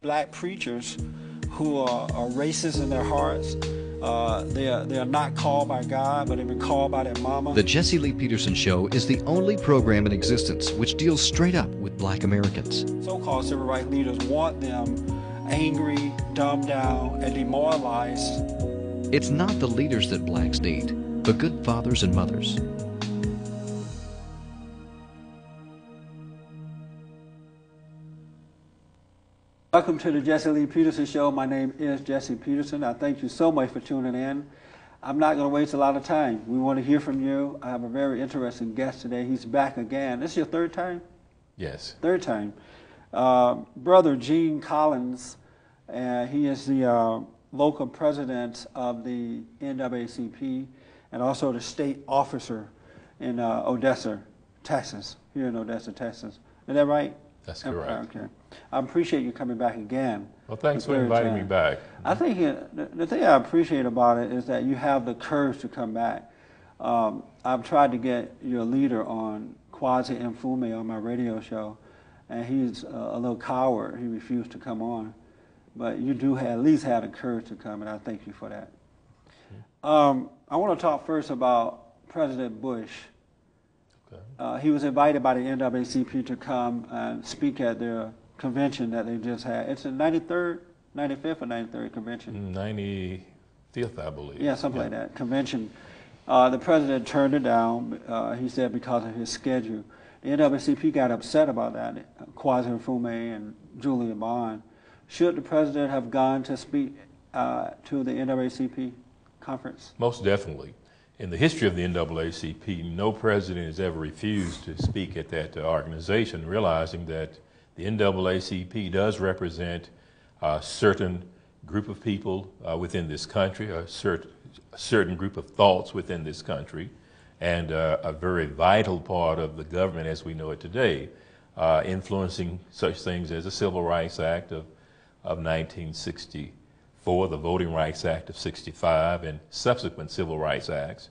black preachers who are racist in their hearts. They are not called by God, but they've been called by their mama. The Jesse Lee Peterson Show is the only program in existence which deals straight up with black Americans. So-called civil rights leaders want them angry, dumbed down, and demoralized. It's not the leaders that blacks need, but good fathers and mothers. Welcome to the Jesse Lee Peterson Show. My name is Jesse Peterson. I thank you so much for tuning in. I'm not going to waste a lot of time. We want to hear from you. I have a very interesting guest today. He's back again. This is your third time? Yes. Third time. Brother Gene Collins, he is the local president of the NAACP and also the state officer in Odessa, Texas, here in Odessa, Texas. Is that right? That's correct. Okay. I appreciate you coming back again. Well, thanks for inviting me back. I think the thing I appreciate about it is that you have the courage to come back. I've tried to get your leader on, Kwase Mfume, on my radio show, and he's a little coward. He refused to come on. But you do at least have the courage to come, and I thank you for that. I want to talk first about President Bush. Okay. He was invited by the NAACP to come and speak at their convention that they just had. It's the 95th or 93rd convention? 95th, I believe. Yeah, something like that, convention. The president turned it down, he said, because of his schedule. The NAACP got upset about that, Kwase Mfume and Julian Bond. Should the president have gone to speak to the NAACP conference? Most definitely. In the history of the NAACP, no president has ever refused to speak at that organization, realizing that the NAACP does represent a certain group of people within this country, a certain group of thoughts within this country, and a very vital part of the government as we know it today, influencing such things as the Civil Rights Act of 1964, the Voting Rights Act of '65, and subsequent Civil Rights Acts,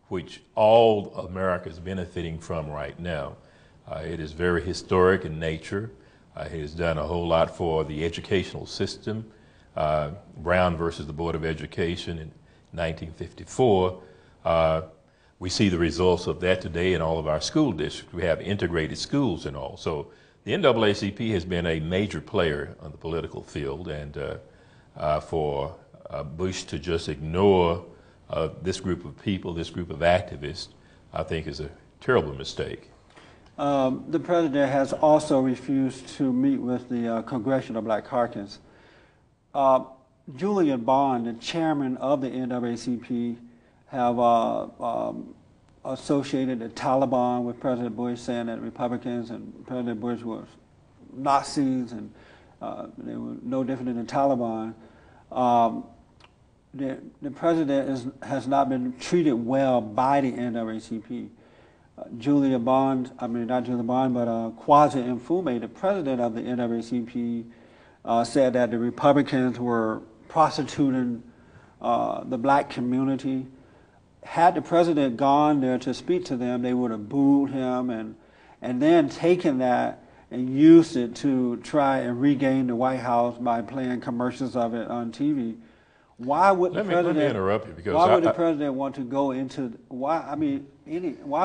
which all America is benefiting from right now. It is very historic in nature. He has done a whole lot for the educational system. Brown versus the Board of Education in 1954. We see the results of that today in all of our school districts. We have integrated schools and all. So the NAACP has been a major player on the political field, and for Bush to just ignore this group of people, this group of activists, I think is a terrible mistake. The president has also refused to meet with the Congressional Black Caucus. Julian Bond, the chairman of the NAACP, have associated the Taliban with President Bush, saying that Republicans and President Bush were Nazis and they were no different than the Taliban. The president has not been treated well by the NAACP. Julian Bond, not Julian Bond, but Kwase Mfume, the president of the NAACP, said that the Republicans were prostituting the black community. Had the president gone there to speak to them, they would have booed him and then taken that and used it to try and regain the White House by playing commercials of it on TV. Why would the president? Let me interrupt you, because why would the president want to go into why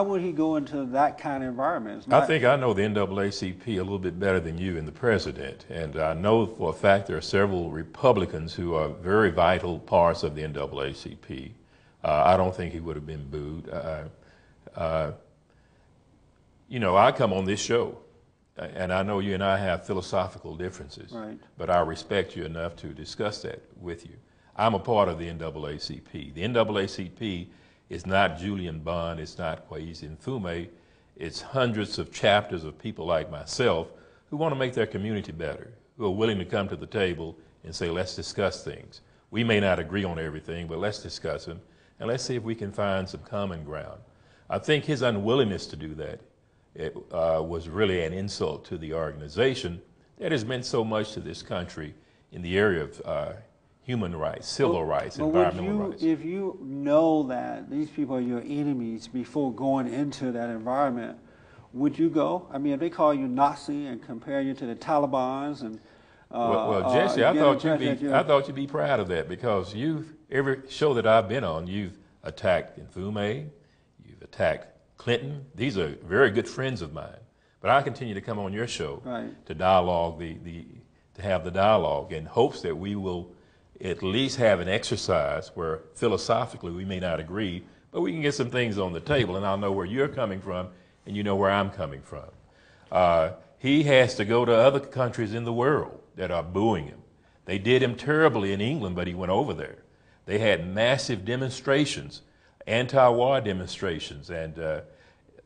would he go into that kind of environment? I think I know the NAACP a little bit better than you and the president, and I know for a fact there are several Republicans who are very vital parts of the NAACP. I don't think he would have been booed. I come on this show, and I know you and I have philosophical differences, right, but I respect you enough to discuss that with you. I'm a part of the NAACP. The NAACP is not Julian Bond, it's not Kwase Mfume, it's hundreds of chapters of people like myself who want to make their community better, who are willing to come to the table and say, let's discuss things. We may not agree on everything, but let's discuss them, and let's see if we can find some common ground. I think his unwillingness to do that was really an insult to the organization that has meant so much to this country in the area of human rights, civil rights, environmental rights. If you know that these people are your enemies before going into that environment, would you go? I mean, if they call you Nazi and compare you to the Talibans and Well, Jesse, I thought you'd be proud of that, because every show that I've been on, you've attacked Mfume, you've attacked Clinton. These are very good friends of mine. But I continue to come on your show to dialogue to have the dialogue in hopes that we will at least have an exercise where philosophically we may not agree, but we can get some things on the table, and I'll know where you're coming from and you know where I'm coming from. He has to go to other countries in the world that are booing him. They did him terribly in England, but he went over there. They had massive demonstrations, anti-war demonstrations, and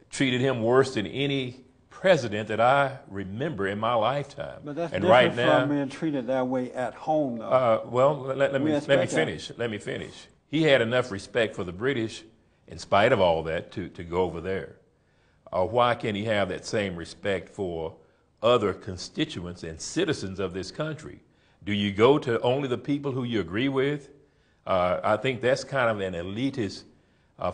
treated him worse than any president that I remember in my lifetime. But that's and different right now, from being treated that way at home, though. well, let me finish. Let me finish. He had enough respect for the British, in spite of all that, to go over there. Why can't he have that same respect for other constituents and citizens of this country? Do you go to only the people who you agree with? I think that's kind of an elitist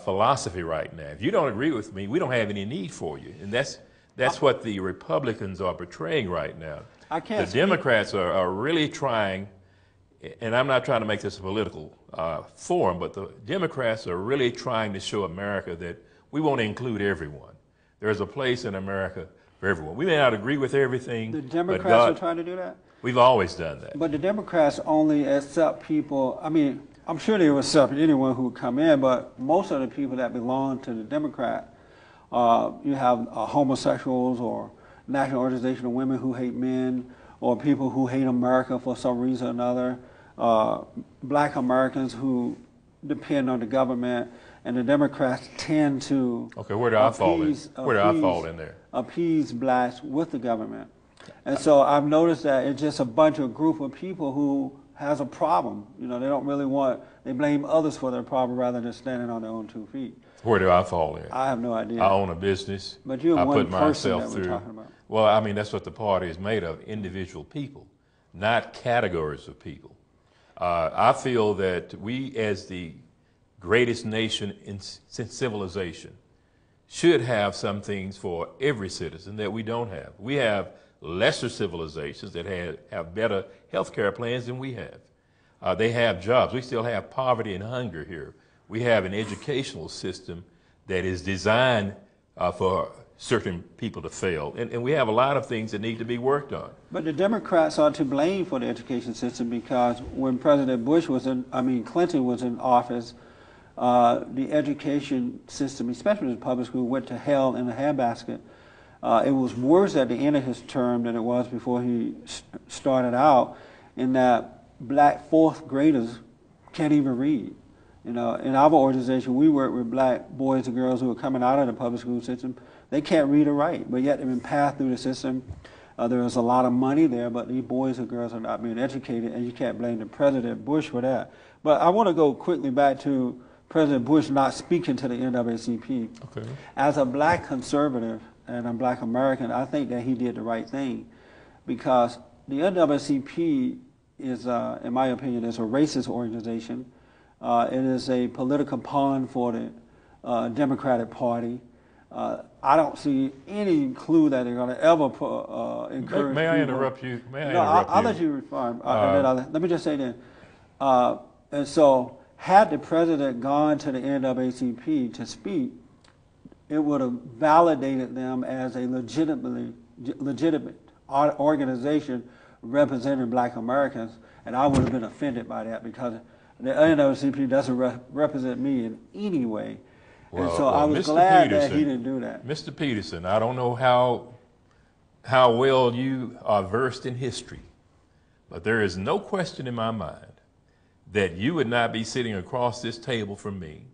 philosophy right now. If you don't agree with me, we don't have any need for you. And that's what the Republicans are portraying right now. The Democrats are really trying, and I'm not trying to make this a political forum, but the Democrats are really trying to show America that we want to include everyone. There's a place in America for everyone. We may not agree with everything. The Democrats are trying to do that? We've always done that. But the Democrats only accept people, I mean, I'm sure they would accept anyone who would come in, but most of the people that belong to the Democrat, you have homosexuals or National Organization of Women who hate men, or people who hate America for some reason or another, black Americans who depend on the government, and the Democrats tend to where do I fall in there? Appease blacks with the government. And so I've noticed that it's just a bunch of group of people who has a problem. You know, they don't really they blame others for their problem rather than standing on their own 2 feet. Where do I fall in? I have no idea. I own a business. But you're I one put person myself that we're through. talking about. Well, I mean, that's what the party is made of, individual people, not categories of people. I feel that we, as the greatest nation since civilization, should have some things for every citizen that we don't have. We have lesser civilizations that have better health care plans than we have. They have jobs. We still have poverty and hunger here. We have an educational system that is designed for certain people to fail. And we have a lot of things that need to be worked on. But the Democrats are to blame for the education system, because when President Clinton was in office, the education system, especially the public school, went to hell in a handbasket. It was worse at the end of his term than it was before he started out, in that black fourth graders can't even read. You know, in our organization, we work with black boys and girls who are coming out of the public school system. They can't read or write, but yet they've been passed through the system. There's a lot of money there, but these boys and girls are not being educated, and you can't blame the President Bush for that. But I want to go quickly back to President Bush not speaking to the NAACP. Okay. As a black conservative and a black American, I think that he did the right thing, because the NAACP is, in my opinion, is a racist organization. It is a political pawn for the Democratic Party. I don't see any clue that they're going to ever encourage. May I interrupt you? I'll let you respond. Let me just say that. And so, had the president gone to the NAACP to speak, it would have validated them as a legitimate organization representing black Americans, and I would have been offended by that, because the NAACP doesn't represent me in any way. And so I was glad that he didn't do that. Mr. Peterson, I don't know how well you are versed in history, but there is no question in my mind that you would not be sitting across this table from me,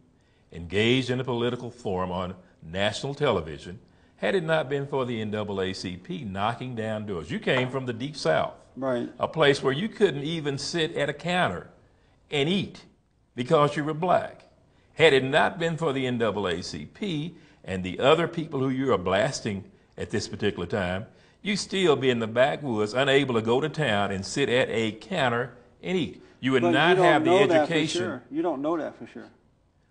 engaged in a political forum on national television, had it not been for the NAACP knocking down doors. You came from the Deep South, right? A place where you couldn't even sit at a counter and eat because you were black. Had it not been for the NAACP and the other people who you are blasting at this particular time, you'd still be in the backwoods, unable to go to town and sit at a counter and eat. You would not have the education. You don't know that for sure.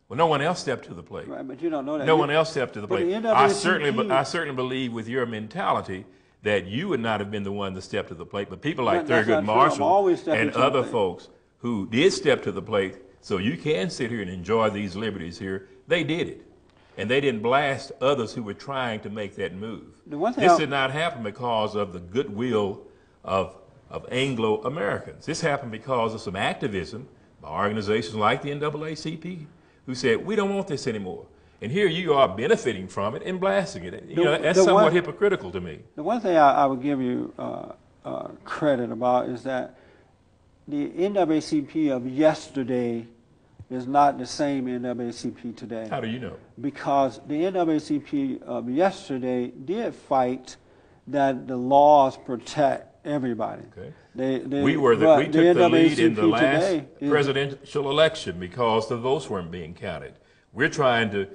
Well, no one else stepped to the plate. Right, but you don't know that. No one else stepped to the plate. The I certainly believe with your mentality that you would not have been the one to step to the plate, but people like That's Thurgood not true. I'm Marshall always stepping and to the other plate. folks who did step to the plate so you can sit here and enjoy these liberties here, they did it. And they didn't blast others who were trying to make that move. This did not happen because of the goodwill of Anglo-Americans. This happened because of some activism by organizations like the NAACP who said, we don't want this anymore. And here you are benefiting from it and blasting it. You know, that's somewhat hypocritical to me. The one thing I would give you credit about is that the NAACP of yesterday is not the same NAACP today. How do you know? Because the NAACP of yesterday did fight that the laws protect everybody. Okay. We took the lead in the last presidential election because the votes weren't being counted. We're trying to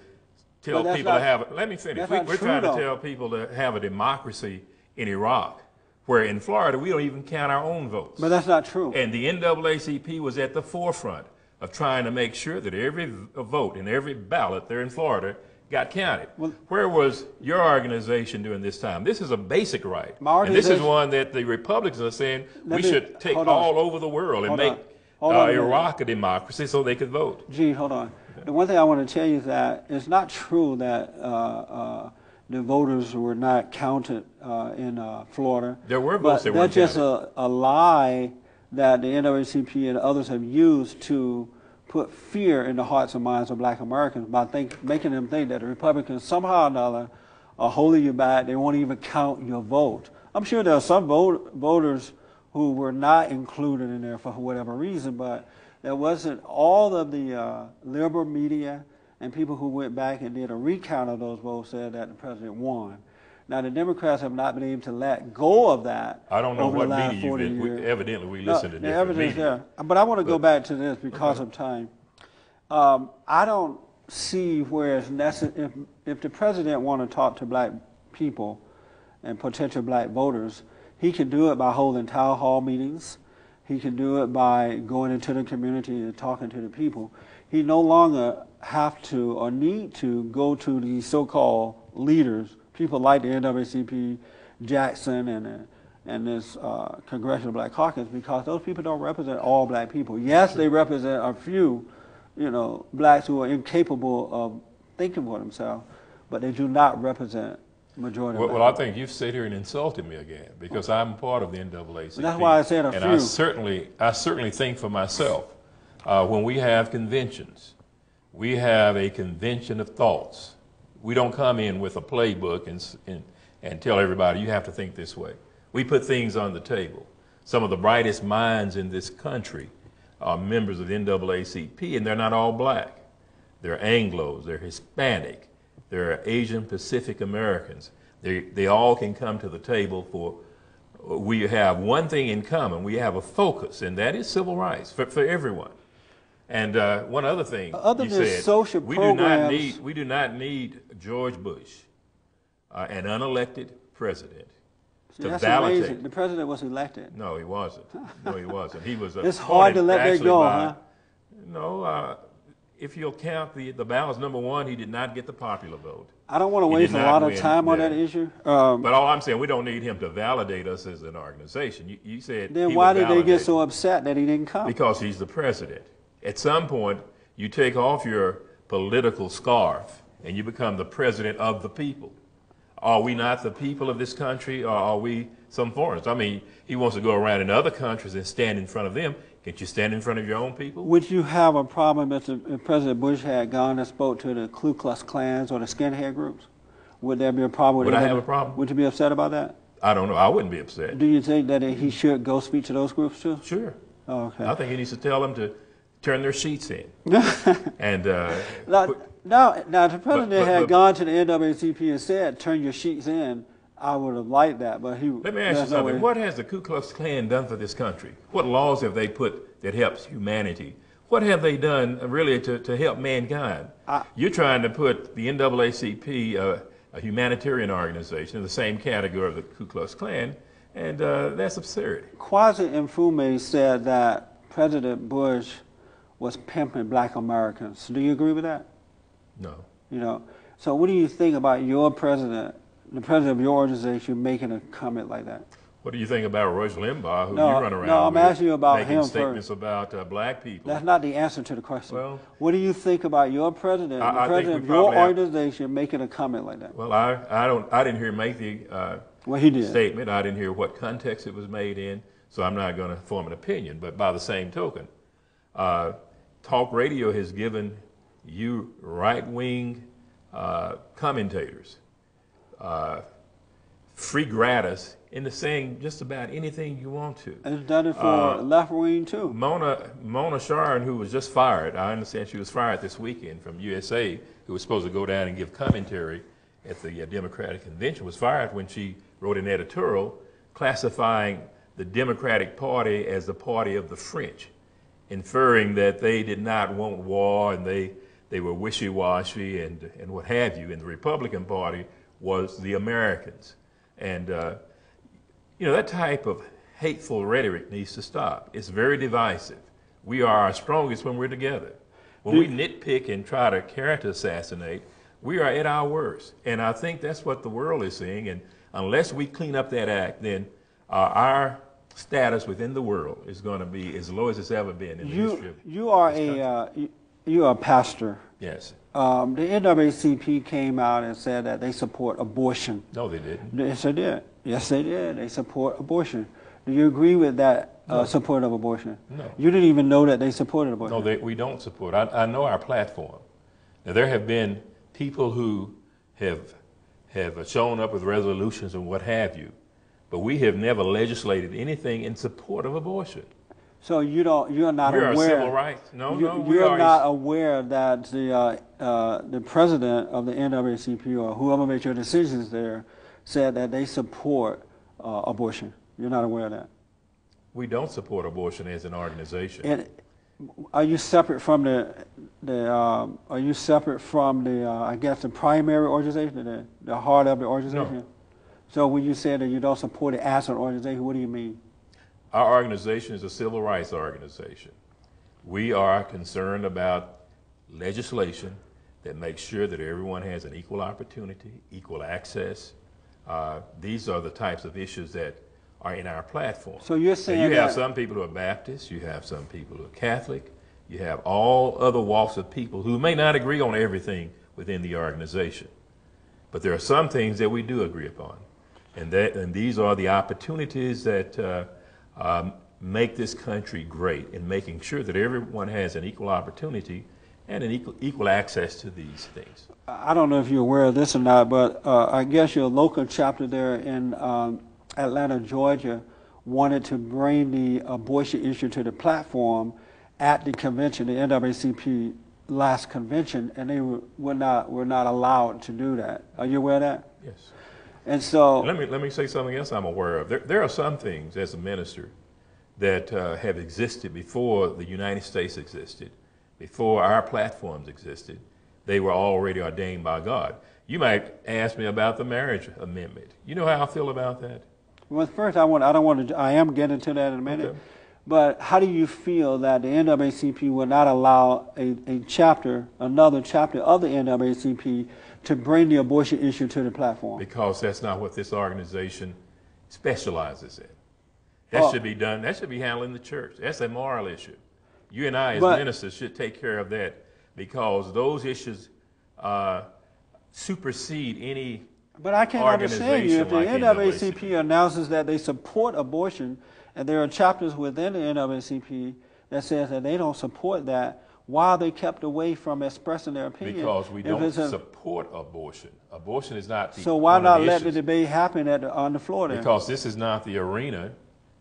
tell people to have, let me finish. We're trying to tell people to have a democracy in Iraq, where in Florida we don't even count our own votes. But that's not true. And the NAACP was at the forefront of trying to make sure that every vote in every ballot there in Florida got counted. Well, where was your organization during this time? This is a basic right. And this is one that the Republicans are saying we should take all over the world and make Iraq a democracy so they could vote. Gene, hold on. The one thing I want to tell you is that it's not true that the voters were not counted in Florida. There were votes that weren't counted. That's just a lie that the NAACP and others have used to put fear in the hearts and minds of black Americans by making them think that the Republicans somehow or another are holding you back. They won't even count your vote. I'm sure there are some voters who were not included in there for whatever reason, but there wasn't all of the liberal media and people who went back and did a recount of those votes said that the president won. Now, the Democrats have not been able to let go of that. I don't know over what the last media you've 40 been. years. Evidently, we listen to the different evidence media. there. But I want to go back to this because of time. I don't see where it's necessary. If the president want to talk to black people and potential black voters, he can do it by holding town hall meetings. He can do it by going into the community and talking to the people. He no longer have to or need to go to these so-called leaders, people like the NAACP, Jackson, and this Congressional Black Caucus, because those people don't represent all black people. Yes, they represent a few, blacks who are incapable of thinking for themselves, but they do not represent majority of Well, I think you've sat here and insulted me again because I'm part of the NAACP. That's why I said a few. And I certainly think for myself, when we have conventions, we have a convention of thoughts. We don't come in with a playbook and tell everybody you have to think this way. We put things on the table. Some of the brightest minds in this country are members of the NAACP, and they're not all black. They're Anglos, they're Hispanic, they're Asian Pacific Americans. They all can come to the table we have one thing in common. We have a focus, and that is civil rights for everyone. And one other thing Other you than said, social we programs, do not need George Bush, an unelected president, see, to that's validate. amazing. The president was elected. No, he wasn't. No, he wasn't. He was. It's hard to let that go, huh? No, if you'll count the ballots, number one, he did not get the popular vote. I don't want to waste a lot of time on that issue. But all I'm saying, we don't need him to validate us as an organization. You said then he why would did they get validate so upset that he didn't come? Because he's the president. At some point, you take off your political scarf and you become the president of the people. Are we not the people of this country, or are we some foreigners? I mean, he wants to go around in other countries and stand in front of them. Can't you stand in front of your own people? Would you have a problem if President Bush had gone and spoke to the Ku Klux Klans or the skinhead groups? Would there be a problem? Would I have a problem? Would you be upset about that? I don't know. I wouldn't be upset. Do you think that he should go speak to those groups too? Sure. Oh, okay. I think he needs to tell them to turn their sheets in. And now, if the president had gone to the NAACP and said, "Turn your sheets in," I would have liked that. But let me ask you something. What has the Ku Klux Klan done for this country? What laws have they put that helps humanity? What have they done really to help mankind? You're trying to put the NAACP, a humanitarian organization, in the same category of the Ku Klux Klan, and that's absurd. Kwase Mfume said that President Bush was pimping black Americans. Do you agree with that? No. So what do you think about your president the president of your organization making a comment like that? What do you think about Rush Limbaugh, who No, you run around no, I'm with, asking you about making him statements first. about black people? That's not the answer to the question. Well, what do you think about your president, the I think president we of your probably have- organization making a comment like that? Well, I didn't hear him make the Well, he did. statement. I didn't hear what context it was made in, so I'm not going to form an opinion. But by the same token, talk radio has given you right-wing commentators free gratis into saying just about anything you want to. And it's done it for left wing too. Mona Sharon, who was just fired, I understand she was fired this weekend from USA, who was supposed to go down and give commentary at the Democratic convention, was fired when she wrote an editorial classifying the Democratic Party as the party of the French, inferring that they did not want war and they were wishy-washy and what have you, and the Republican Party was the Americans. And you know, that type of hateful rhetoric needs to stop. It's very divisive. We are our strongest when we're together. When we nitpick and try to character assassinate, we are at our worst. And I think that's what the world is seeing. And unless we clean up that act, then our status within the world is going to be as low as it's ever been in the history of you are a pastor. Yes. The NAACP came out and said that they support abortion. No, they didn't. Yes, they did. Yes, they did. They support abortion. Do you agree with that support of abortion? No. You didn't even know that they supported abortion. No, we don't support. I know our platform. Now, there have been people who have shown up with resolutions and what have you, but we have never legislated anything in support of abortion. So you're not We aware. are civil rights. No, we you're are not aware that the president of the NAACP or whoever made your decisions there said that they support abortion. You're not aware of that. We don't support abortion as an organization. And are you separate from are you separate from I guess the primary organization, the heart of the organization? No. So when you say that you don't support it as an organization, what do you mean? Our organization is a civil rights organization. We are concerned about legislation that makes sure that everyone has an equal opportunity, equal access. These are the types of issues that are in our platform. So you're saying now, you have some people who are Baptists, you have some people who are Catholic, you have all other walks of people who may not agree on everything within the organization. But there are some things that we do agree upon. And these are the opportunities that make this country great in making sure that everyone has an equal opportunity and an equal access to these things. I don't know if you're aware of this or not, but I guess your local chapter there in Atlanta, Georgia, wanted to bring the abortion issue to the platform at the convention, the NAACP last convention, and they were not allowed to do that. Are you aware of that? Yes. And so let me say something else I'm aware of. There are some things as a minister that have existed before the United States existed, before our platforms existed. They were already ordained by God. You might ask me about the marriage amendment. You know how I feel about that? Well, first I am getting to that in a minute. Okay. But how do you feel that the NAACP will not allow another chapter of the NAACP to bring the abortion issue to the platform? Because that's not what this organization specializes in. That should be done. That should be handled in the church. That's a moral issue. You and I, as ministers, should take care of that because those issues supersede any. But I can't understand you if the NAACP announces that they support abortion, and there are chapters within the NAACP that says that they don't support that. Why are they kept away from expressing their opinion? Because we don't support abortion. Abortion is not the. So why not let the debate happen on the floor then? Because this is not the arena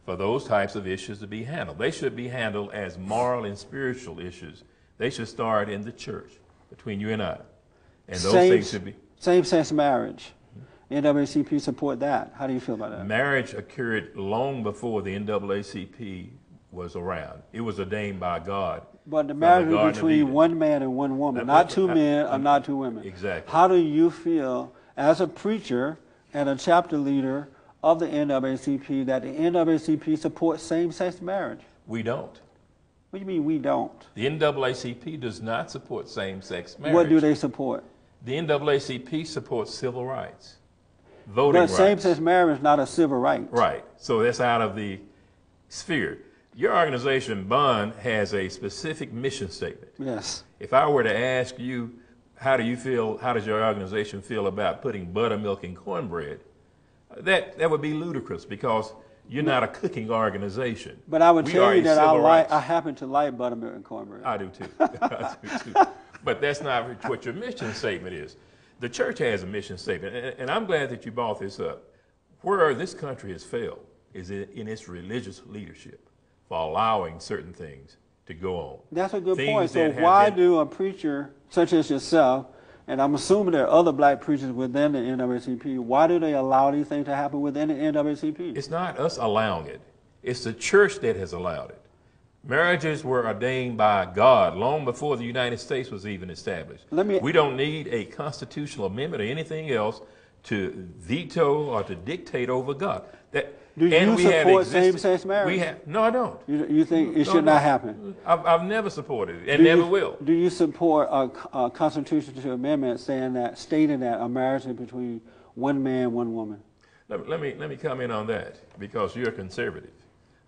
for those types of issues to be handled. They should be handled as moral and spiritual issues. They should start in the church between you and I, and those things should be. Same-sex marriage. NAACP support that. How do you feel about that? Marriage occurred long before the NAACP was around. It was ordained by God. But the marriage is between one man and one woman, not two men or not two women. Exactly. How do you feel as a preacher and a chapter leader of the NAACP that the NAACP supports same-sex marriage? We don't. What do you mean we don't? The NAACP does not support same-sex marriage. What do they support? The NAACP supports civil rights. voting rights. But same-sex marriage is not a civil right. Right. So that's out of the sphere. Your organization, Bond, has a specific mission statement. Yes. If I were to ask you, how do you feel, how does your organization feel about putting buttermilk in cornbread, that would be ludicrous because you're not a cooking organization. But I would tell you that rights. I happen to like buttermilk and cornbread. I do too. I do too. But that's not what your mission statement is. The church has a mission statement, and I'm glad that you brought this up. Where this country has failed is in its religious leadership for allowing certain things to go on. That's a good Things point. So that why do a preacher such as yourself, and I'm assuming there are other black preachers within the NAACP, why do they allow these things to happen within the NAACP? It's not us allowing it. It's the church that has allowed it. Marriages were ordained by God long before the United States was even established. We don't need a constitutional amendment or anything else to veto or to dictate over God. Do you support same-sex marriage? No, I don't. You think it should not happen? I've never supported it and never will. Do you support a constitutional amendment stating that a marriage is between one man, one woman? Let me comment on that because you're a conservative.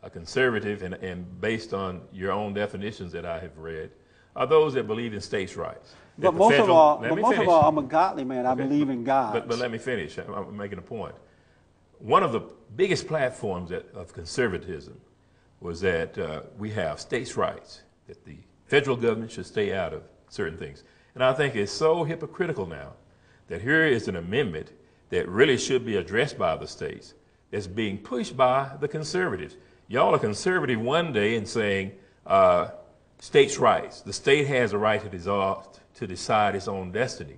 A conservative, and based on your own definitions that I have read, are those that believe in states' rights. But most of all, I'm a godly man. I believe in God. But let me finish. I'm making a point. One of the biggest platforms of conservatism was that we have states' rights, that the federal government should stay out of certain things. And I think it's so hypocritical now that here is an amendment that really should be addressed by the states that's being pushed by the conservatives. Y'all are conservative one day and saying states' rights. The state has a right to decide its own destiny.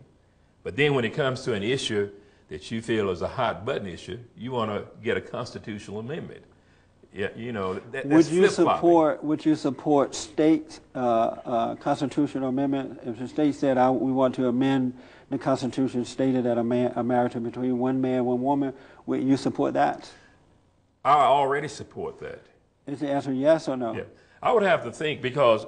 But then when it comes to an issue that you feel is a hot button issue, you want to get a constitutional amendment. Yeah, you know, that's Would you support state constitutional amendment if the state said we want to amend the Constitution stated that a marriage is between one man, one woman? Would you support that? I already support that. Is the answer yes or no? Yeah, I would have to think because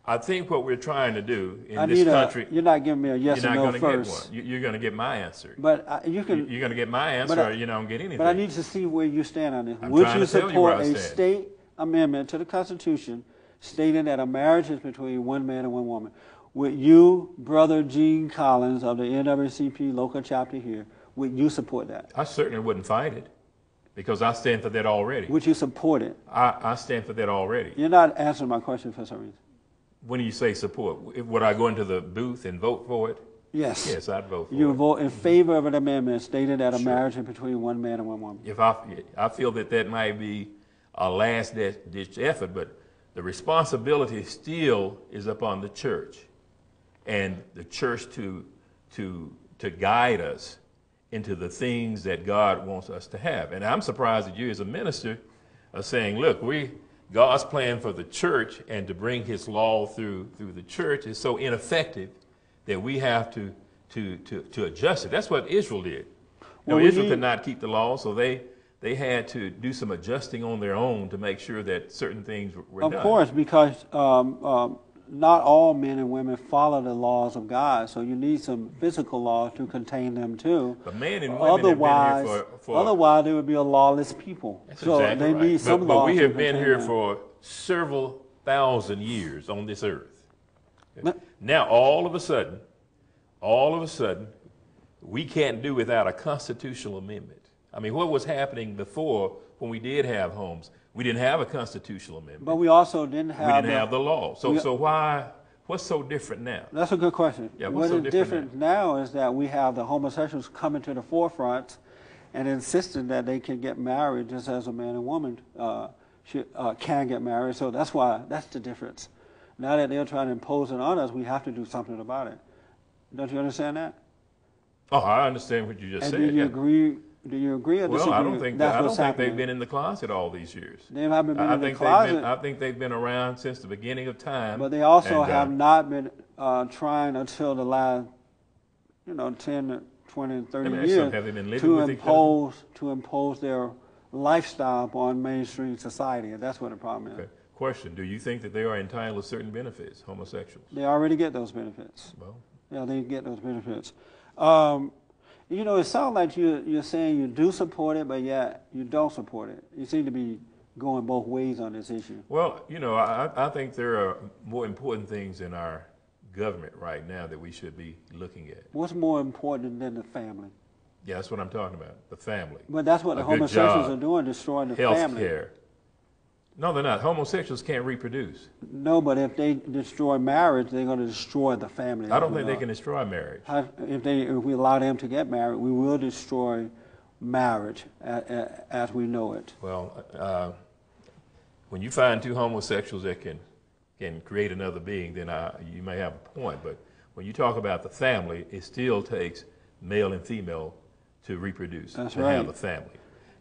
I think what we're trying to do in this country. You're not giving me a yes or no first. You're going to get my answer. But you're going to get my answer, or you don't get anything. But I need to see where you stand on this. Would you support a state amendment to the Constitution stating that a marriage is between one man and one woman? Would you, Brother Gene Collins of the NAACP local chapter here, would you support that? I certainly wouldn't fight it. Because I stand for that already. Would you support it? I stand for that already. You're not answering my question for some reason. When you say support, would I go into the booth and vote for it? Yes. Yes, I'd vote for it. You vote in favor of an amendment stating that a marriage is between one man and one woman. If I feel that might be a last-ditch effort, but the responsibility still is upon the church, and the church to guide us into the things that God wants us to have. And I'm surprised that you as a minister are saying, look, God's plan for the church and to bring his law through the church is so ineffective that we have to adjust it. That's what Israel did. Israel could not keep the law, so they had to do some adjusting on their own to make sure that certain things were done. Of course, because not all men and women follow the laws of God, so you need some physical laws to contain them too. But men and women have been here for otherwise there would be a lawless people. That's so exactly they need some but laws. We have been here them. for several thousand years on this earth. Now all of a sudden, we can't do without a constitutional amendment. I mean, what was happening before when we did have homes? We didn't have a constitutional amendment. But we also didn't have the law. So what's so different now? That's a good question. Yeah, what is different now is that we have the homosexuals coming to the forefront and insisting that they can get married just as a man and woman can get married. So that's the difference. Now that they're trying to impose it on us, we have to do something about it. Don't you understand that? Oh, I understand what you just said. Do you agree? Do you agree or disagree? Well, I don't think they've been in the closet all these years. They haven't been in the closet. I think they've been around since the beginning of time. But they also have not been trying until the last, 10, 20, 30 years have they been living with to impose their lifestyle on mainstream society, and that's what the problem is. Okay. Question: do you think that they are entitled to certain benefits, homosexuals? They already get those benefits. Well, yeah, they get those benefits. You know, it sounds like you're saying you do support it, but yet you don't support it. You seem to be going both ways on this issue. Well, you know, I think there are more important things in our government right now that we should be looking at. What's more important than the family? Yeah, that's what I'm talking about, the family. But that's what the homosexuals are doing, destroying the family. Healthcare. No, they're not. Homosexuals can't reproduce. No, but if they destroy marriage, they're going to destroy the family. I don't think they can destroy marriage. If we allow them to get married, we will destroy marriage as we know it. Well, when you find two homosexuals that can create another being, then you may have a point. But when you talk about the family, it still takes male and female to reproduce, That's to right. have a family.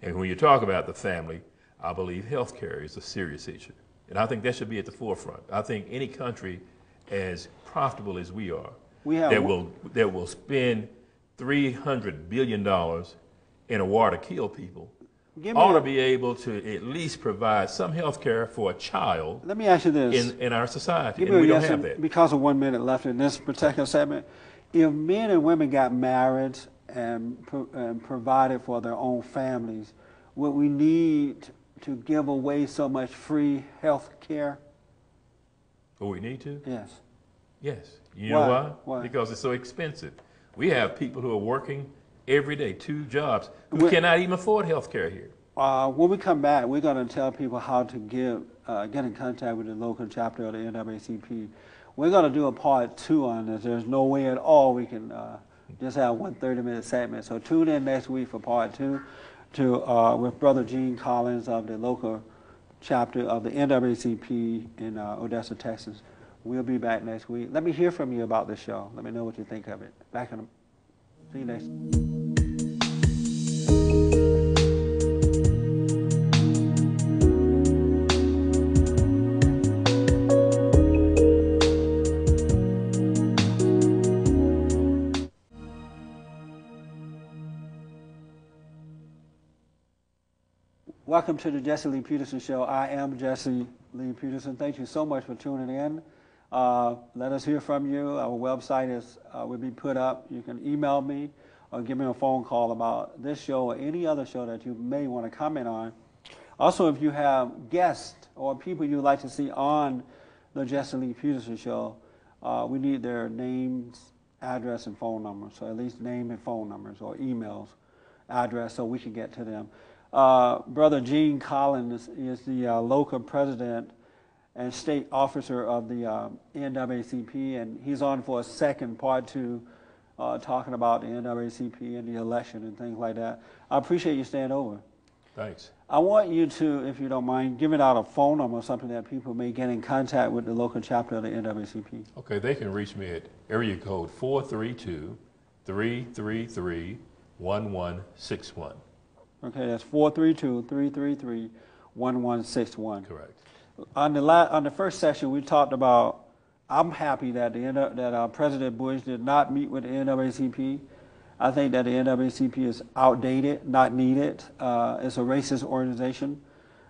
And when you talk about the family, I believe health care is a serious issue. And I think that should be at the forefront. I think any country as profitable as we are, that will spend $300 billion in a war to kill people, ought to be able to at least provide some health care for a child. Let me ask you this. In our society, and we don't have that. Because of 1 minute left in this particular segment, if men and women got married and provided for their own families, would we need to give away so much free health care? Oh, we need to? Yes. Yes. You know why? Why? Because it's so expensive. We have people who are working every day, 2 jobs, who cannot even afford health care here. When we come back, we're going to tell people how to get in contact with the local chapter of the NAACP. We're going to do a part 2 on this. There's no way at all we can just have one 30-minute segment. So tune in next week for part 2 with Brother Gene Collins of the local chapter of the NAACP in Odessa, Texas. We'll be back next week. Let me hear from you about this show. Let me know what you think of it. See you next. Welcome to the Jesse Lee Peterson Show. I am Jesse Lee Peterson. Thank you so much for tuning in. Let us hear from you. Our website will be put up. You can email me or give me a phone call about this show or any other show that you may want to comment on. Also, if you have guests or people you'd like to see on the Jesse Lee Peterson Show, we need their names, address, and phone numbers. So at least name and phone numbers or emails, address, so we can get to them. Brother Gene Collins is the local president and state officer of the NAACP, and he's on for a second part 2, talking about the NAACP and the election and things like that. I appreciate you staying over. Thanks. I want you to, if you don't mind, giving out a phone number or something that people may get in contact with the local chapter of the NAACP. Okay, they can reach me at area code 432-333-1161. Okay, that's 432-333-1161. Correct. On the first session, we talked about, I'm happy that President Bush did not meet with the NAACP. I think that the NAACP is outdated, not needed. It's a racist organization,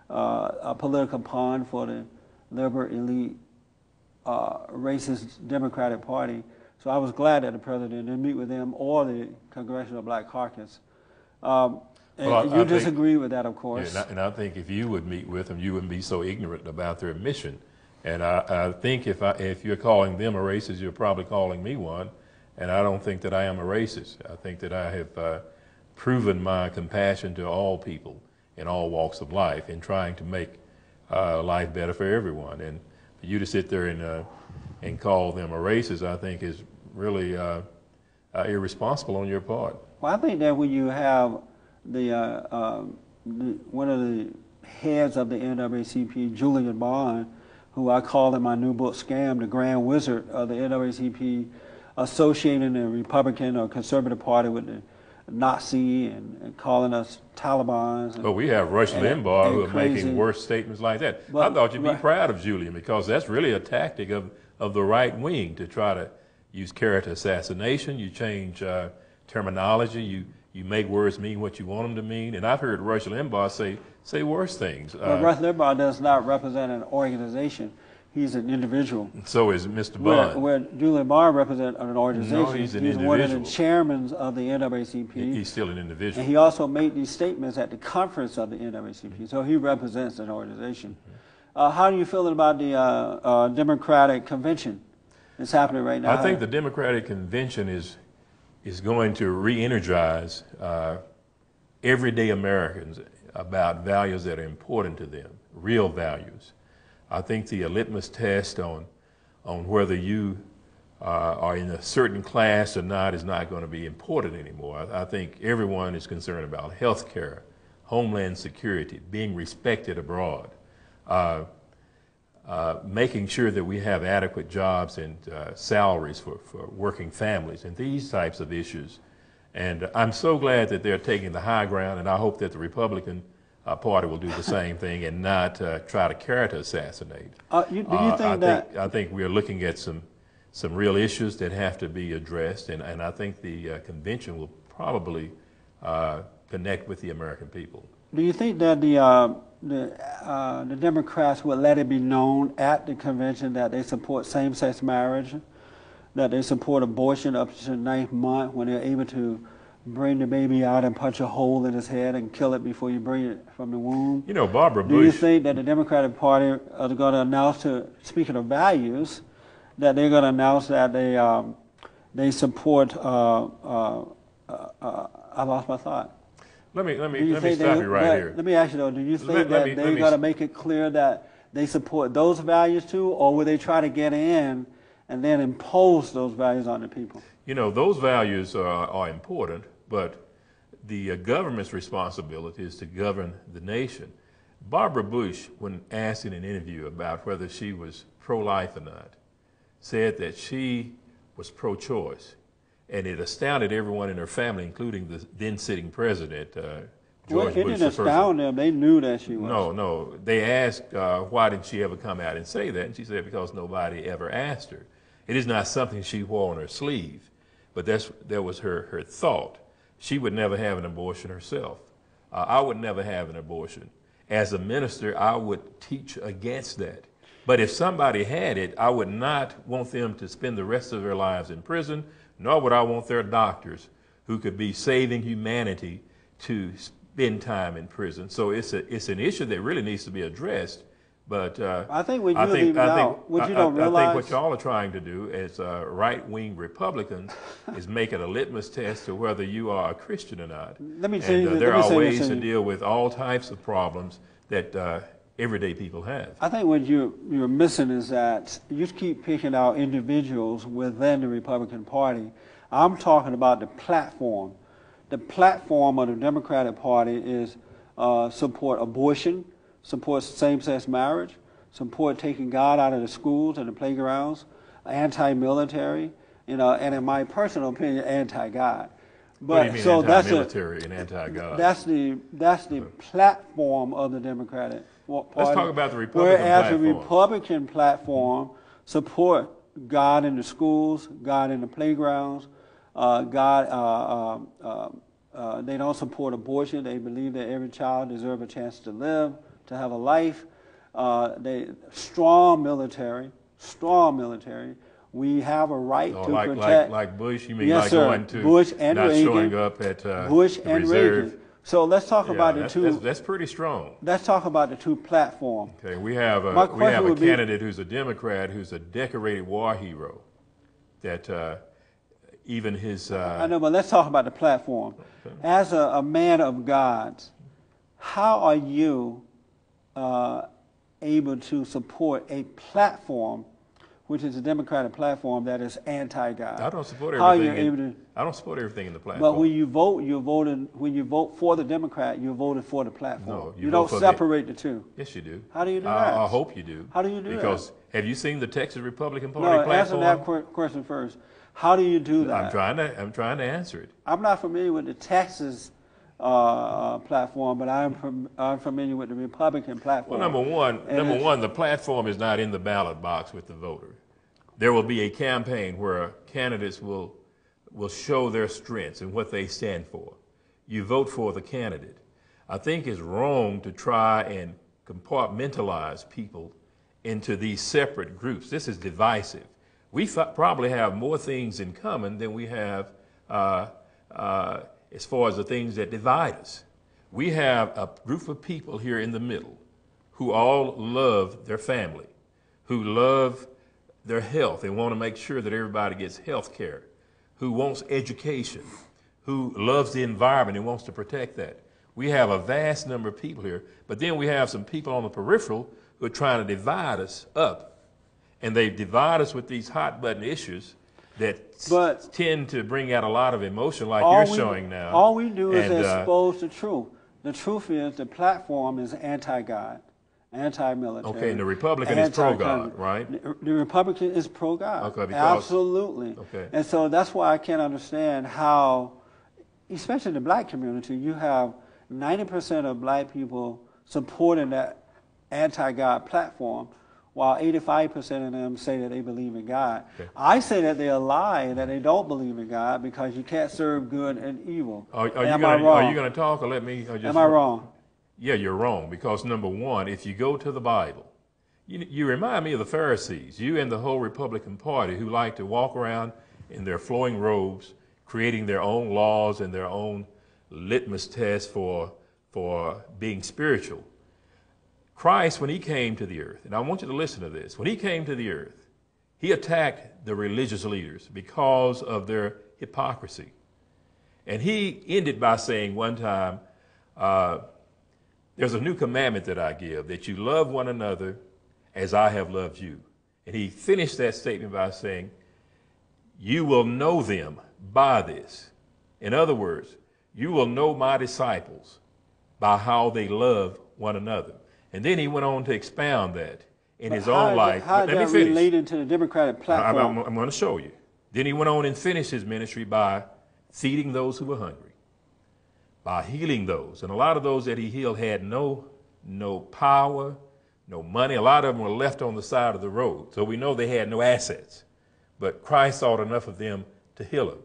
a political pawn for the liberal elite, racist Democratic Party. So I was glad that the president didn't meet with them or the Congressional Black Caucus. You disagree with that, of course. Yeah, and I think if you would meet with them, you wouldn't be so ignorant about their mission. And I think if you're calling them a racist, you're probably calling me one. And I don't think that I am a racist. I think that I have proven my compassion to all people in all walks of life in trying to make life better for everyone. And for you to sit there and call them a racist, I think is really irresponsible on your part. Well, I think that when you have one of the heads of the NAACP, Julian, who I call in my new book, Scam, the Grand Wizard of the NAACP, associating the Republican or Conservative Party with the Nazi and calling us Taliban. But we have Rush Limbaugh who are making worse statements like that. But I thought you'd be proud of Julian, because that's really a tactic of the right wing to try to use character assassination. You change terminology. You make words mean what you want them to mean. And I've heard Rush Limbaugh say worse things. But Rush Limbaugh does not represent an organization. He's an individual. So is Mr. Bond. Where Julian Bond represents an organization. No, he's an one individual. of the chairmen of the NAACP. He's still an individual. And he also made these statements at the conference of the NAACP. So he represents an organization. How are you feeling about the Democratic Convention that's happening right now? I think the Democratic Convention is going to re-energize everyday Americans about values that are important to them, real values. I think the litmus test on whether you are in a certain class or not is not going to be important anymore. I think everyone is concerned about health care, homeland security, being respected abroad, making sure that we have adequate jobs and salaries for working families and these types of issues. And I'm so glad that they're taking the high ground, and I hope that the Republican Party will do the same thing and not try to character assassinate. Do you think I think we are looking at some real issues that have to be addressed, and I think the convention will probably connect with the American people. Do you think that the Democrats would let it be known at the convention that they support same-sex marriage, that they support abortion up to the 9th month when they're able to bring the baby out and punch a hole in his head and kill it before you bring it from the womb? You know, Barbara Bush. Do you think that the Democratic Party are going to announce, speaking of values, that they're going to announce that they support? I lost my thought. Let me stop you right here. Let me ask you though, do you think that they're going to make it clear that they support those values too, or will they try to get in and then impose those values on the people? You know, those values are important, but the government's responsibility is to govern the nation. Barbara Bush, when asked in an interview about whether she was pro-life or not, said that she was pro-choice. And it astounded everyone in her family, including the then sitting president, George Bush. It didn't astound them. They knew that she was. No. They asked, why didn't she ever come out and say that? And she said, because nobody ever asked her. It is not something she wore on her sleeve, but that was her thought. She would never have an abortion herself. I would never have an abortion. As a minister, I would teach against that. But if somebody had it, I would not want them to spend the rest of their lives in prison, nor would I want their doctors, who could be saving humanity, to spend time in prison. So it's an issue that really needs to be addressed. But I think what you leave out, what you don't realize. I think what y'all are trying to do as right-wing Republicans is make it a litmus test to whether you are a Christian or not. Let me say there are ways to deal with all types of problems that everyday people have. I think what you're missing is that you keep picking out individuals within the Republican Party. I'm talking about the platform. The platform of the Democratic Party is support abortion, support same-sex marriage, support taking God out of the schools and the playgrounds, anti-military, and in my personal opinion, anti-God. What do you mean anti-military and anti-God? That's the platform of the Democratic Party. Let's talk about the Republican platform. platform. Whereas the Republican platform support God in the schools, God in the playgrounds, they don't support abortion. They believe that every child deserves a chance to live, to have a life. Strong military. We have a right to protect. Like Bush, you mean yes, like sir. going to Bush and not Reagan, showing up at Bush the and reserve. Reagan. So let's talk about the two. That's pretty strong. Let's talk about the two platforms. Okay, we have a candidate who's a Democrat who's a decorated war hero. That even his. I know, but let's talk about the platform. Okay. As a man of God, how are you able to support a platform, which is a Democratic platform that is anti-God? I don't support everything. I don't support everything in the platform. But when you vote, when you vote for the Democrat, you're voting for the platform. No, you don't separate the two. Yes, you do. How do you do that? I hope you do. How do you do that? Because have you seen the Texas Republican Party No, platform? answer that question first. How do you do that? I'm trying to answer it. I'm not familiar with the Texas platform, but I'm familiar with the Republican platform. Well, number one, the platform is not in the ballot box with the voter. There will be a campaign where candidates will show their strengths and what they stand for. You vote for the candidate. I think it's wrong to try and compartmentalize people into these separate groups. This is divisive. We probably have more things in common than we have as far as the things that divide us. We have a group of people here in the middle who all love their family, who love their health and want to make sure that everybody gets health care, who wants education, who loves the environment and wants to protect that. We have a vast number of people here, but then we have some people on the peripheral who are trying to divide us up. And they divide us with these hot button issues that tend to bring out a lot of emotion like you're showing now. All we do is expose the truth. The truth is the platform is anti-God, anti-military. Okay, and the Republican is pro-God, right? The Republican is pro-God. Okay, because, absolutely. Okay. And so that's why I can't understand how, especially in the black community, you have 90% of black people supporting that anti-God platform, while 85% of them say that they believe in God. Okay. I say that they're lying, that they don't believe in God, because you can't serve good and evil. Are you going to talk, or let me? Or just am I wrong? Yeah, you're wrong, because number one, if you go to the Bible, you remind me of the Pharisees, you and the whole Republican Party, who like to walk around in their flowing robes, creating their own laws and their own litmus tests for being spiritual. Christ, when he came to the earth, and I want you to listen to this, when he came to the earth, he attacked the religious leaders because of their hypocrisy. And he ended by saying one time, there's a new commandment that I give, that you love one another as I have loved you. And he finished that statement by saying, you will know them by this. In other words, you will know my disciples by how they love one another. And then he went on to expound that in his own life. How does that relate into the Democratic platform? I'm going to show you. Then he went on and finished his ministry by feeding those who were hungry, by healing those. And a lot of those that he healed had no power, no money. A lot of them were left on the side of the road. So we know they had no assets. But Christ thought enough of them to heal them.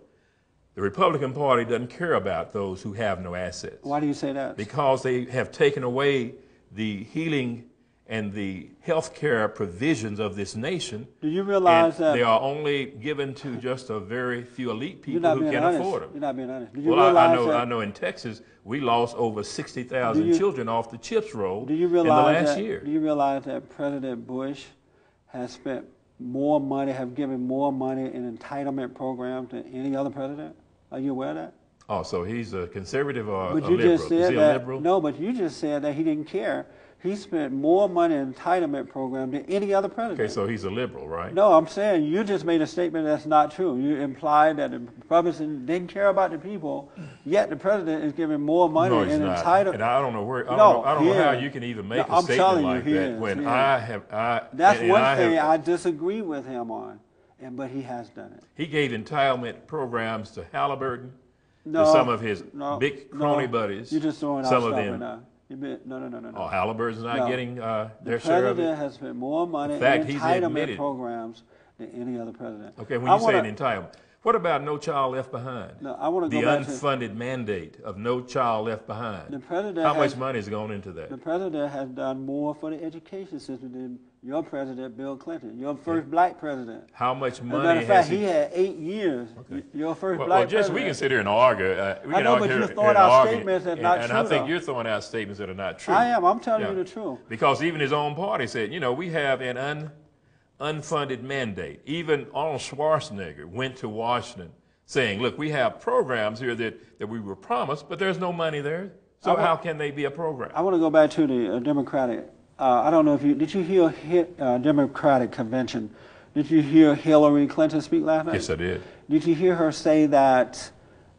The Republican Party doesn't care about those who have no assets. Why do you say that? Because they have taken away the healing and the health care provisions of this nation. Do you realize that they are only given to just a very few elite people who can afford them? You're not being honest. I know in Texas we lost over 60,000 children off the CHIPS roll in the last year. Do you realize that President Bush has spent more money, have given more money in entitlement programs than any other president? Are you aware of that? Oh, so he's a conservative or but a you liberal? Just said Is he a liberal? No, but you just said that he didn't care. He spent more money in entitlement program than any other president. Okay, so he's a liberal, right? No, I'm saying you just made a statement that's not true. You implied that the Republicans didn't care about the people, yet the president is giving more money in entitlement. And I don't know where. I don't know how you can even make a statement like that when That's one thing I disagree with him on, but he has done it. He gave entitlement programs to Halliburton, to some of his big crony buddies. You're just throwing out some stuff of them. No. Oh, Halliburton's not getting their share of it? The president has spent more money in entitlement programs than any other president. Okay, when you say an entitlement, what about No Child Left Behind? No, I want to go back to the unfunded mandate of No Child Left Behind. The president How much money has gone into that? The president has done more for the education system than your president, Bill Clinton, your first black president. How much money? As a matter of fact, he had 8 years. Okay. Your first black president. We can sit here and argue. I know, but you're throwing out statements that are not true. And I think you're throwing out statements that are not true. I am. I'm telling you the truth. Because even his own party said, we have an unfunded mandate. Even Arnold Schwarzenegger went to Washington saying, look, we have programs here that we were promised, but there's no money there. So how can they be a program? I want to go back to the Democratic. I don't know if did you hear Democratic convention? Did you hear Hillary Clinton speak last night? Yes, I did. Did you hear her say that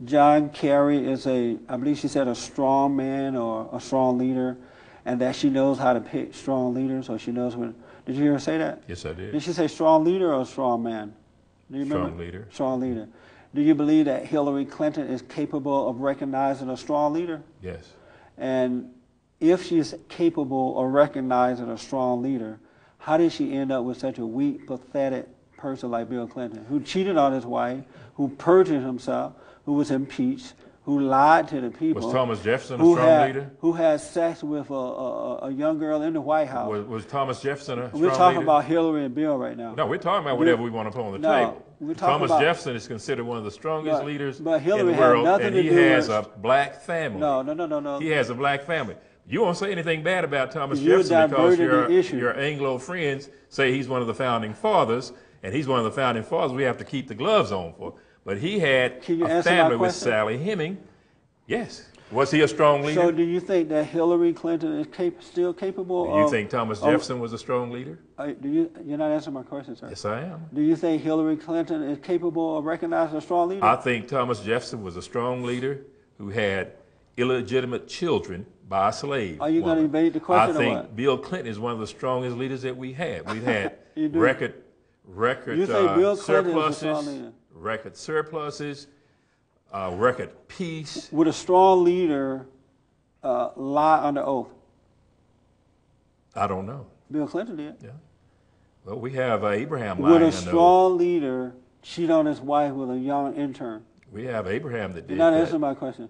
John Kerry is I believe she said, a strong man or a strong leader, and that she knows how to pick strong leaders, or she knows when? Did you hear her say that? Yes, I did. Did she say strong leader or strong man? Do you remember? Strong leader. Strong leader. Do you believe that Hillary Clinton is capable of recognizing a strong leader? Yes. And if she's capable of recognizing a strong leader, how did she end up with such a weak, pathetic person like Bill Clinton, who cheated on his wife, who perjured himself, who was impeached, who lied to the people. Was Thomas Jefferson a strong leader? Who had sex with a young girl in the White House. Was Thomas Jefferson a strong leader? We're talking about Hillary and Bill right now. No, we're talking about whatever we want to put on the table. Thomas Jefferson is considered one of the strongest leaders in the world, and he has a black family. No. He has a black family. You won't say anything bad about Thomas Jefferson because your Anglo friends say he's one of the founding fathers, and he's one of the founding fathers we have to keep the gloves on for. But he had a family with Sally Heming. Yes. Was he a strong leader? So do you think that Hillary Clinton is still capable Do you think Thomas Jefferson was a strong leader? You're not answering my question, sir. Yes, I am. Do you think Hillary Clinton is capable of recognizing a strong leader? I think Thomas Jefferson was a strong leader who had illegitimate children by a slave. Are you going to evade the question? I think Bill Clinton is one of the strongest leaders that we had. We've had record surpluses, record peace. Would a strong leader lie under oath? I don't know. Bill Clinton did. Yeah. Well, we have Abraham lying under oath. Would a strong leader cheat on his wife with a young intern? We have Abraham that did You're not that. answering my question.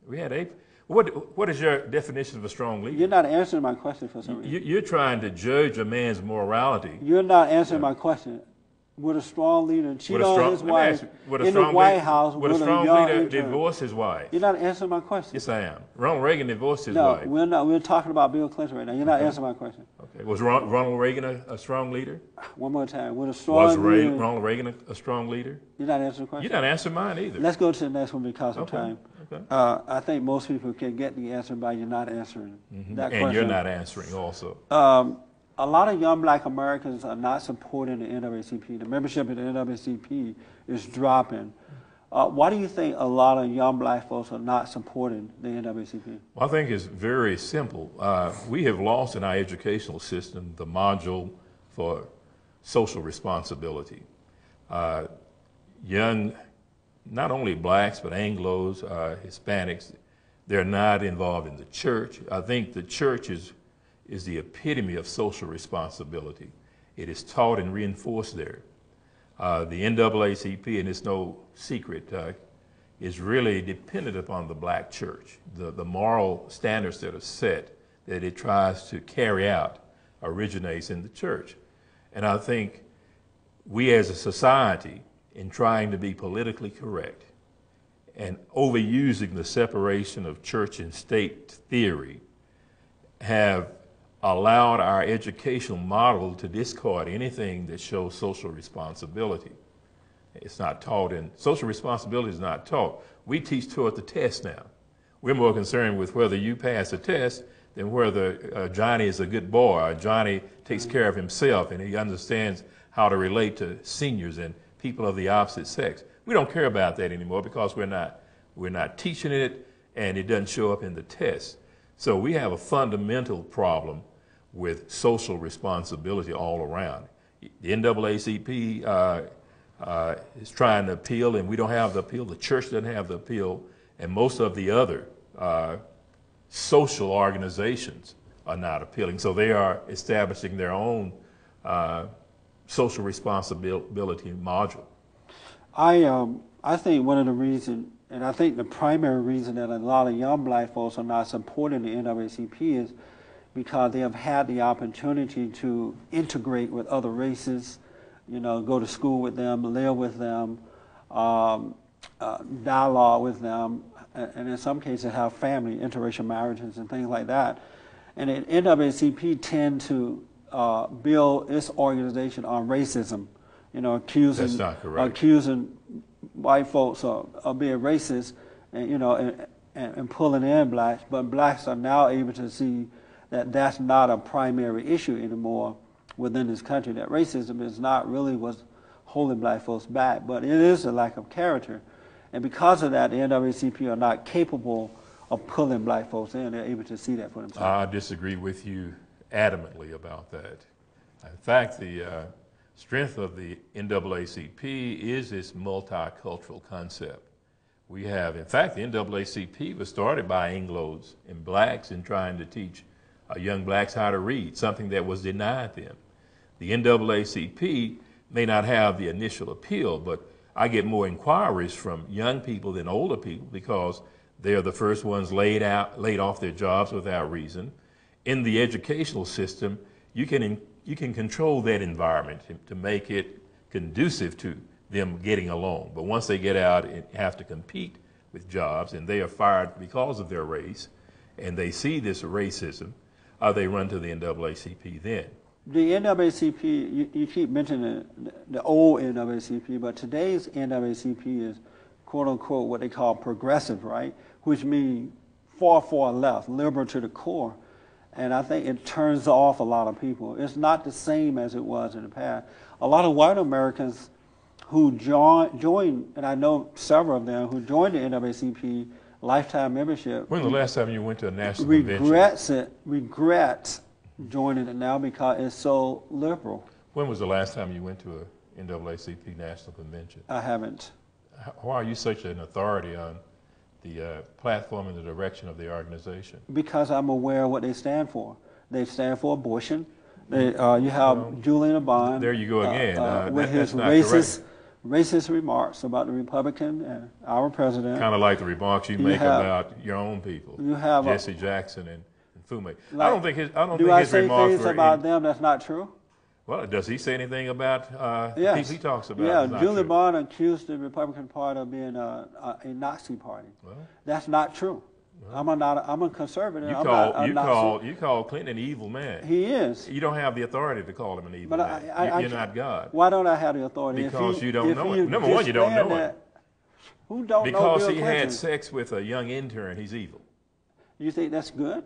We had Abraham. What is your definition of a strong leader? You're not answering my question for some reason. You're trying to judge a man's morality. You're not answering my question. Would a strong leader cheat on his wife in the White House with a young intern? Would a strong leader divorce his wife? You're not answering my question. Yes, I am. Ronald Reagan divorced his wife. No, we're not. We're talking about Bill Clinton right now. You're not answering my question. Okay. Was Ronald Reagan a strong leader? One more time. Would a strong leader... Was Ronald Reagan a strong leader? You're not answering the question. You're not answering mine either. Let's go to the next one because of time. Okay. I think most people can get the answer by you not answering that question. And you're not answering also. A lot of young black Americans are not supporting the NAACP. The membership in the NAACP is dropping. Why do you think a lot of young black folks are not supporting the NAACP? Well, I think it's very simple. We have lost in our educational system the module for social responsibility. Young, not only blacks, but Anglos, Hispanics, they're not involved in the church. I think the church is the epitome of social responsibility. It is taught and reinforced there. The NAACP, and it's no secret, is really dependent upon the black church. The moral standards that are set, that it tries to carry out, originates in the church. And I think we as a society, in trying to be politically correct and overusing the separation of church and state theory, have allowed our educational model to discard anything that shows social responsibility. It's not taught, and social responsibility is not taught. We teach toward the test now. We're more concerned with whether you pass the test than whether Johnny is a good boy, or Johnny takes care of himself and he understands how to relate to seniors and people of the opposite sex. We don't care about that anymore because we're not teaching it, and it doesn't show up in the test. So we have a fundamental problem with social responsibility all around. The NAACP is trying to appeal, and we don't have the appeal. The church doesn't have the appeal, and most of the other social organizations are not appealing. So they are establishing their own social responsibility module. I think one of the reasons, and I think the primary reason that a lot of young black folks are not supporting the NAACP is because they have had the opportunity to integrate with other races, go to school with them, live with them, dialogue with them, and in some cases have family, interracial marriages and things like that. And the NAACP tend to build its organization on racism, accusing white folks of being racist, and pulling in blacks. But blacks are now able to see that that's not a primary issue anymore within this country, that racism is not really what's holding black folks back, but it is a lack of character. And because of that, the NAACP are not capable of pulling black folks in. They're able to see that for themselves. I disagree with you adamantly about that. In fact, the strength of the NAACP is its multicultural concept. We have, in fact, the NAACP was started by Anglos and blacks in trying to teach young blacks how to read, something that was denied them. The NAACP may not have the initial appeal, but I get more inquiries from young people than older people because They are the first ones laid off their jobs without reason. In the educational system, you can control that environment to make it conducive to them getting along. But once they get out and have to compete with jobs, and they are fired because of their race, and they see this racism, they run to the NAACP then. The NAACP, you keep mentioning the old NAACP, but today's NAACP is quote unquote what they call progressive, right? Which means far left, liberal to the core. And I think it turns off a lot of people. It's not the same as it was in the past. A lot of white Americans who joined, and I know several of them who joined the NAACP lifetime membership. When was the last time you went to a national convention? Regrets joining it now because it's so liberal. When was the last time you went to a NAACP national convention? I haven't. Why are you such an authority on the platform and the direction of the organization? Because I'm aware of what they stand for. They stand for abortion. You have Julian Bond. There you go again. With his racist remarks about the Republican and our president. Kind of like the remarks you make about your own people. You have Jesse Jackson and Mfume. Like, I don't think his remarks do I say things about them that's not true? Well, does he say anything about yes. people he talks about? Yeah, Julian Bond accused the Republican Party of being a Nazi party. Well, that's not true. Well, I'm a conservative. You call Clinton an evil man. He is. You don't have the authority to call him an evil man. You're not God. Why don't I have the authority? Because you don't know him. Number one, you don't know him. Who don't know Because Bill he Clinton? had sex with a young intern, he's evil. You think that's good?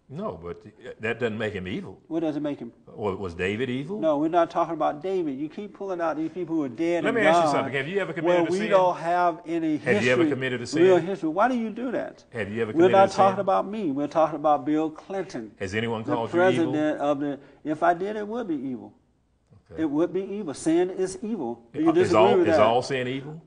No, but that doesn't make him evil. What does it make him? Well, was David evil? No, we're not talking about David. You keep pulling out these people who are dead and gone. Let me ask you something. Have you ever committed a sin? We don't have any history. Have you ever committed a sin? Real history. Why do you do that? Have you ever committed a sin? We're not talking about me. We're talking about Bill Clinton. Has anyone called you evil? The president of the... If I did, it would be evil. Okay. It would be evil. Sin is evil. Do you disagree with that? Is all sin evil?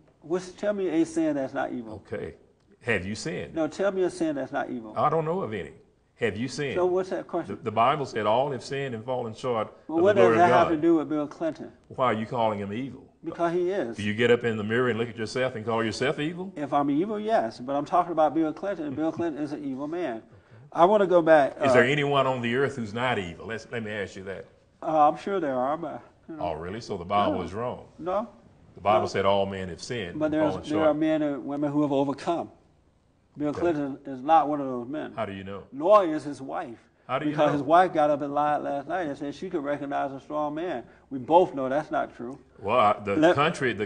Tell me a sin that's not evil. Okay. Have you sinned? No, tell me a sin that's not evil. I don't know of any. Have you sinned? So what's that question? The Bible said all have sinned and fallen short of the glory of God. What does that have to do with Bill Clinton? Why are you calling him evil? Because he is. Do you get up in the mirror and look at yourself and call yourself evil? If I'm evil, yes. But I'm talking about Bill Clinton, and Bill Clinton is an evil man. Okay. I want to go back. Is there anyone on the earth who's not evil? Let me ask you that. I'm sure there are, but... Oh, really? So the Bible is wrong? No. The Bible said all men have sinned. But there are men and women who have overcome. Bill Clinton is not one of those men. How do you know? Nor is his wife. How do you know? Because his wife got up and lied last night and said she could recognize a strong man. We both know that's not true. Well, the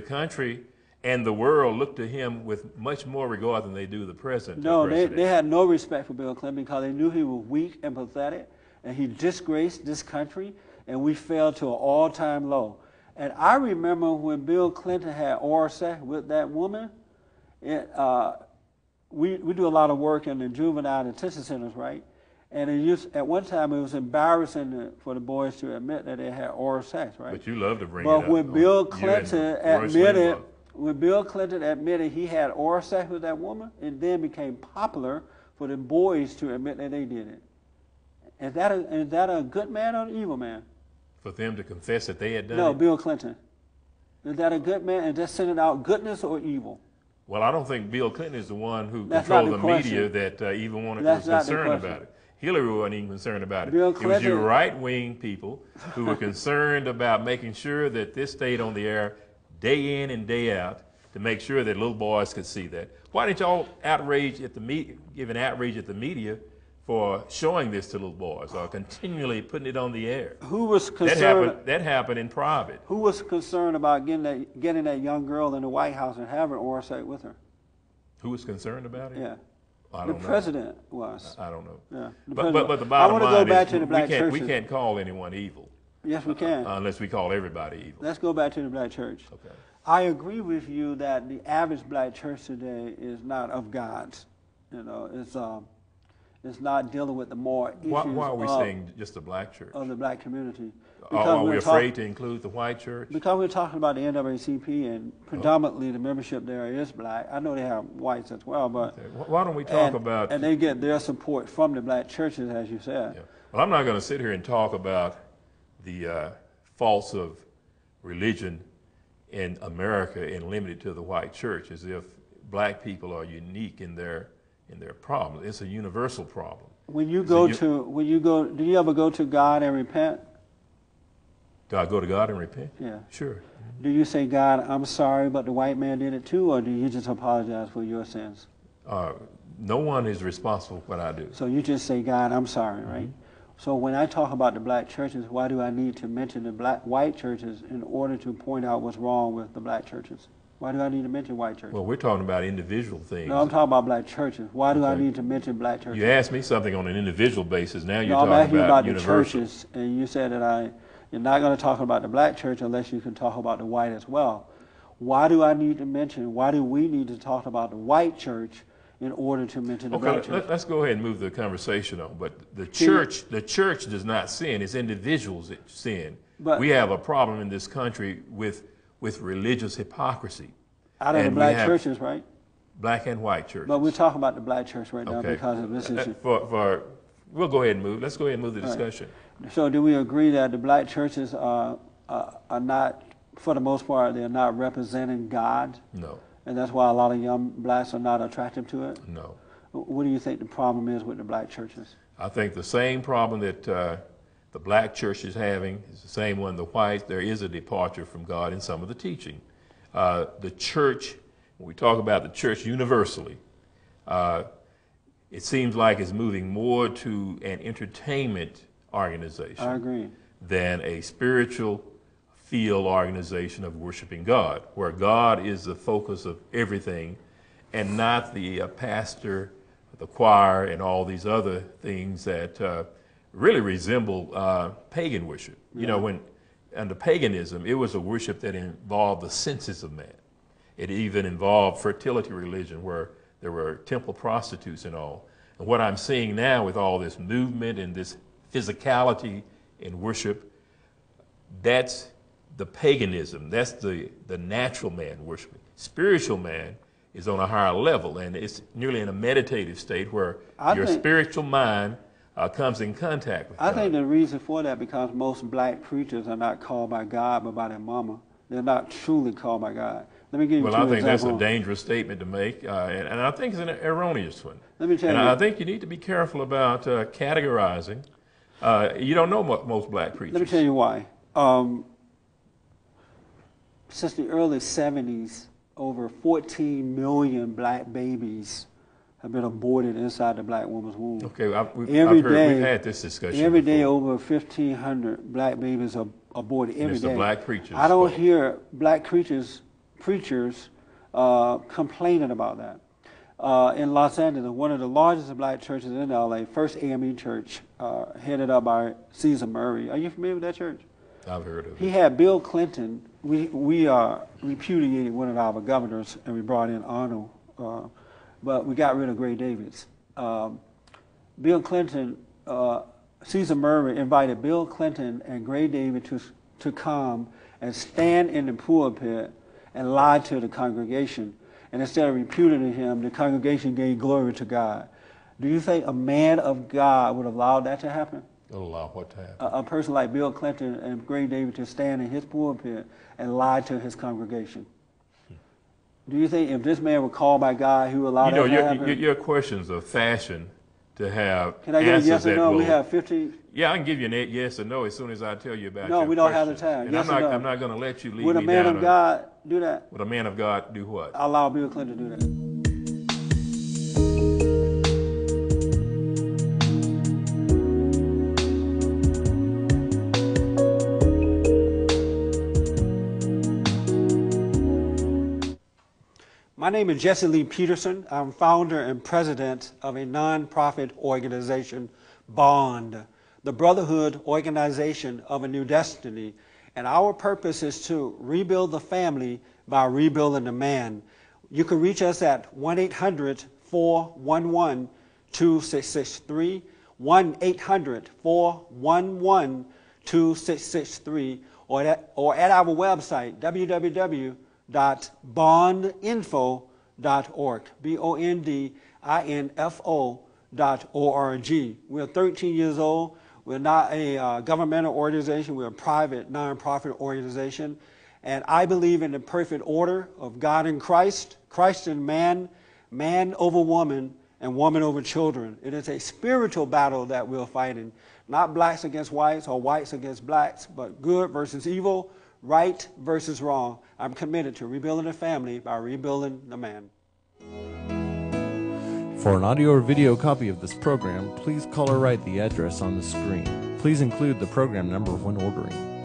country and the world look to him with much more regard than they do the president. No, they had no respect for Bill Clinton because they knew he was weak and pathetic, and he disgraced this country, and we fell to an all-time low. And I remember when Bill Clinton had oral sex with that woman, we do a lot of work in the juvenile detention centers, right? And at one time it was embarrassing for the boys to admit that they had oral sex, right? But you love to bring it up. But when Bill Clinton admitted he had oral sex with that woman, it then became popular for the boys to admit that they did it. Is that a good man or an evil man? For them to confess that they had done it? No, Bill Clinton. Is that a good man and just sending out goodness or evil? Well, I don't think Bill Clinton is the one who controlled the media that even was concerned about it. Hillary wasn't even concerned about it. It was you right-wing people who were concerned about making sure that this stayed on the air day in and day out to make sure that little boys could see that. Why didn't y'all give an outrage at the media for showing this to little boys or continually putting it on the air? Who was concerned? That happened in private. Who was concerned about getting that young girl in the White House and having oral sex with her? Who was concerned about it? Yeah. I don't know. The president was. I don't know. Yeah. But the bottom line go back is to the black churches. We can't call anyone evil. Yes, we can. Unless we call everybody evil. Let's go back to the black church. Okay. I agree with you that the average black church today is not of God's. You know, it's not dealing with the more issues. Why are we saying just the black church? Of the black community. Are we afraid to include the white church? Because we're talking about the NAACP and predominantly the membership there is black. I know they have whites as well, but... Okay. Why don't we talk about... And they get their support from the black churches, as you said. Yeah. Well, I'm not going to sit here and talk about the faults of religion in America and limit it to the white church as if black people are unique in their in their problems. It's a universal problem. When you go, do you ever go to God and repent? Do I go to God and repent? Yeah. Sure. Do you say, God, I'm sorry, but the white man did it too, or do you just apologize for your sins? No one is responsible for what I do. So you just say, God, I'm sorry, right? So when I talk about the black churches, why do I need to mention the white churches in order to point out what's wrong with the black churches? Why do I need to mention white churches? Well, we're talking about individual things. No, I'm talking about black churches. Why do I need to mention black churches? You asked me something on an individual basis. Now you're I'm talking asking about the universal. churches, and you said that you're not going to talk about the black church unless you can talk about the white as well. Why do I need to mention, why do we need to talk about the white church in order to mention the black church? Let's go ahead and move the conversation on. But the church does not sin. It's individuals that sin. But we have a problem in this country with religious hypocrisy. Out of the black churches, right? Black and white churches. But we're talking about the black church right now because of this issue. We'll go ahead and move. Let's go ahead and move the discussion. Right. So do we agree that the black churches are not, for the most part, they're not representing God? No. And that's why a lot of young blacks are not attracted to it? No. What do you think the problem is with the black churches? I think the same problem that the black church is having is the same one the whites. There is a departure from God in some of the teaching. The church, when we talk about the church universally, it seems like it's moving more to an entertainment organization. I agree. Than a spiritual field organization of worshiping God, where God is the focus of everything and not the pastor, the choir, and all these other things that really resemble pagan worship. Yeah. You know, under paganism, it was a worship that involved the senses of man. It even involved fertility religion, where there were temple prostitutes and all. And what I'm seeing now with all this movement and this physicality in worship, that's the paganism. That's the natural man worshiping. Spiritual man is on a higher level, and it's nearly in a meditative state where your spiritual mind comes in contact with God. I think the reason for that because most black preachers are not called by God but by their mama. They're not truly called by God. Let me give you two examples. Well, I think that's a dangerous statement to make, and I think it's an erroneous one. Let me tell you. I think you need to be careful about categorizing. You don't know most black preachers. Let me tell you why. Since the early 70s, over 14 million black babies have been aborted inside the black woman's womb. Okay, we've had this discussion Every day before. over 1,500 black babies are aborted every day. It's the black preachers. I don't hear black preachers complaining about that. In Los Angeles, one of the largest black churches in LA, First AME Church, headed up by Caesar Murray. Are you familiar with that church? I've heard of it. He had Bill Clinton. We repudiated one of our governors, and we brought in Arnold, but we got rid of Gray Davis. Bill Clinton, Caesar Murray invited Bill Clinton and Gray Davis to come and stand in the pulpit and lie to the congregation. And instead of repudiating him, the congregation gave glory to God. Do you think a man of God would allow that to happen? Allow what to happen? A person like Bill Clinton and Gray Davis to stand in his pulpit and lie to his congregation. Do you think if this man were called by God, he would allow that to happen? Your questions are fashion to have. Can I get a yes or no? We have 15. Yeah, I can give you a yes or no as soon as I tell you about No, your we don't questions. have the time. And Yes or no? I'm not going to let you leave Would a me man down of God do that? Would a man of God do what? Allow Bill Clinton to do that. My name is Jesse Lee Peterson. I'm founder and president of a nonprofit organization, BOND, the Brotherhood Organization of a New Destiny. And our purpose is to rebuild the family by rebuilding the man. You can reach us at 1-800-411-2663, 1-800-411-2663, or at our website, www.bondinfo.org, BONDINFO.org. We're 13 years old. We're not a governmental organization. We're a private, nonprofit organization. And I believe in the perfect order of God and Christ, Christ and man, man over woman, and woman over children. It is a spiritual battle that we're fighting, not blacks against whites or whites against blacks, but good versus evil, right versus wrong. I'm committed to rebuilding the family by rebuilding the man. For an audio or video copy of this program, please call or write the address on the screen. Please include the program number when ordering.